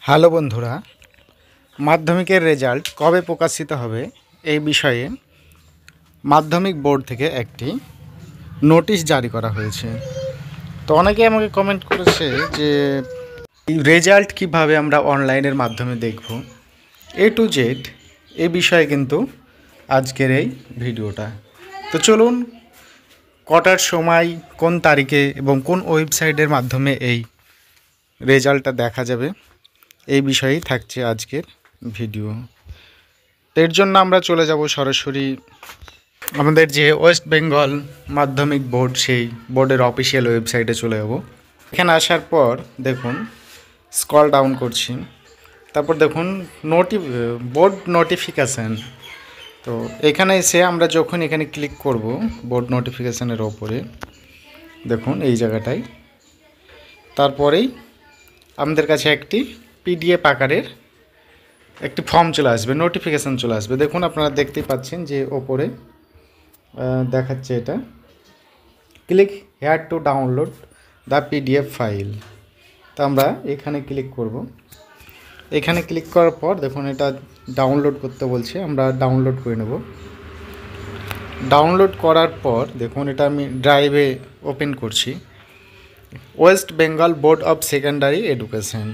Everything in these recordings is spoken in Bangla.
হ্যালো বন্ধুরা, মাধ্যমিকের রেজাল্ট কবে প্রকাশিত হবে এই বিষয়ে মাধ্যমিক বোর্ড থেকে একটি নোটিশ জারি করা হয়েছে। তো অনেকে আমাকে কমেন্ট করেছে যে এই রেজাল্ট কিভাবে আমরা অনলাইনের মাধ্যমে দেখব, এ টু জেড এই বিষয়ে কিন্তু আজকের এই ভিডিওটা। তো চলুন, কটার সময়, কোন তারিখে এবং কোন ওয়েবসাইটের মাধ্যমে এই রেজাল্টটা দেখা যাবে, এই বিষয়েই থাকছে আজকের ভিডিও। তো এর জন্য আমরা চলে যাব সরাসরি আমাদের যে ওয়েস্ট বেঙ্গল মাধ্যমিক বোর্ড, সেই বোর্ডের অফিসিয়াল ওয়েবসাইটে চলে যাব। এখানে আসার পর দেখুন, স্ক্রল ডাউন করছি, তারপর দেখুন বোর্ড নোটিফিকেশান। তো এখানে এসে আমরা যখন এখানে ক্লিক করব বোর্ড নোটিফিকেশানের ওপরে, দেখুন এই জায়গাটায়, তারপরেই আমাদের কাছে একটি পিডিএফ আকারের একটি ফর্ম চলে আসবে, নোটিফিকেশান চলে আসবে। দেখুন, আপনারা দেখতেই পাচ্ছেন যে ওপরে দেখাচ্ছে এটা, click here to download the PDF file. তো আমরা এখানে ক্লিক করব। এখানে ক্লিক করার পর দেখুন এটা ডাউনলোড করতে বলছে, আমরা ডাউনলোড করে নেব। ডাউনলোড করার পর দেখুন এটা আমি ড্রাইভে ওপেন করছি, West Bengal board of secondary education.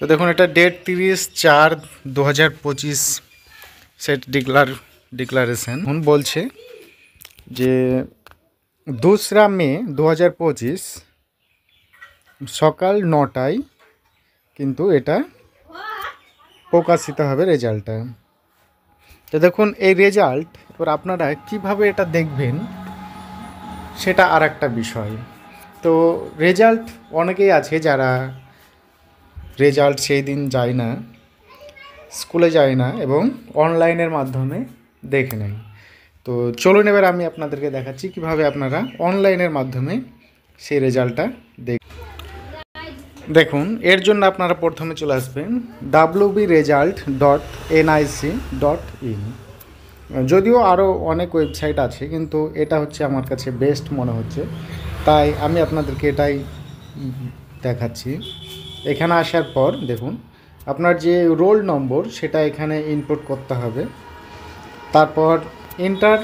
তো দেখুন এটা ডেট 30/4/2025 সেট ডিক্লারেশন বলছে যে 2রা মে 2025 সকাল 9টায় কিন্তু এটা প্রকাশিত হবে রেজাল্টটা। তো দেখুন এই রেজাল্ট এবার আপনারা কিভাবে এটা দেখবেন সেটা আর একটা বিষয়। তো রেজাল্ট অনেকেই আছে যারা রেজাল্ট সেই দিন যায় না, স্কুলে যায় না এবং অনলাইনের মাধ্যমে দেখে নেয়। তো চলুন এবার আমি আপনাদেরকে দেখাচ্ছি কিভাবে আপনারা অনলাইনের মাধ্যমে সেই রেজাল্টটা দেখুন। এর জন্য আপনারা প্রথমে চলে আসবেন wbresult.nic.in। যদিও আরও অনেক ওয়েবসাইট আছে, কিন্তু এটা হচ্ছে আমার কাছে বেস্ট মনে হচ্ছে, তাই আমি আপনাদেরকে এটাই দেখাচ্ছি। এখানে আসার পর দেখুন আপনার যে রোল নম্বর সেটা এখানে ইনপুট করতে হবে। তারপর এন্টার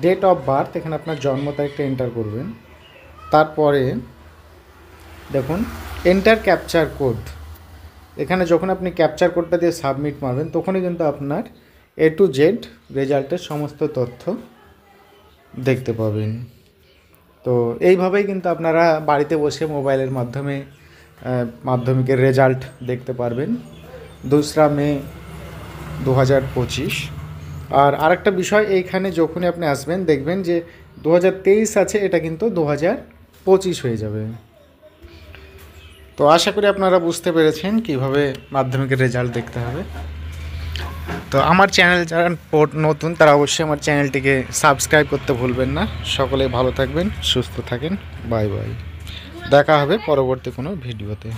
ডেট অফ বার্থ, এখানে আপনার জন্ম তারিখটা এন্টার করবেন। তারপরে দেখুন এন্টার ক্যাপচার কোড, এখানে যখন আপনি ক্যাপচার কোডটা দিয়ে সাবমিট মারবেন তখনই কিন্তু আপনার এ টু জেড রেজাল্টের সমস্ত তথ্য দেখতে পাবেন। তো এইভাবেই কিন্তু আপনারা বাড়িতে বসে মোবাইলের মাধ্যমে মাধ্যমিকের রেজাল্ট দেখতে পারবেন 2রা মে 2025। আর আরেকটা বিষয়, এইখানে যখনই আপনি আসবেন দেখবেন যে 2023 আছে, এটা কিন্তু 2025 হয়ে যাবে। তো আশা করি আপনারা বুঝতে পেরেছেন কিভাবে মাধ্যমিকের রেজাল্ট দেখতে হবে। তো আমার চ্যানেল যারা নতুন তারা অবশ্যই আমার চ্যানেলটিকে সাবস্ক্রাইব করতে ভুলবেন না। সকলে ভালো থাকবেন, সুস্থ থাকেন, বাই বাই। দেখা হবে পরবর্তী কোনো ভিডিওতে।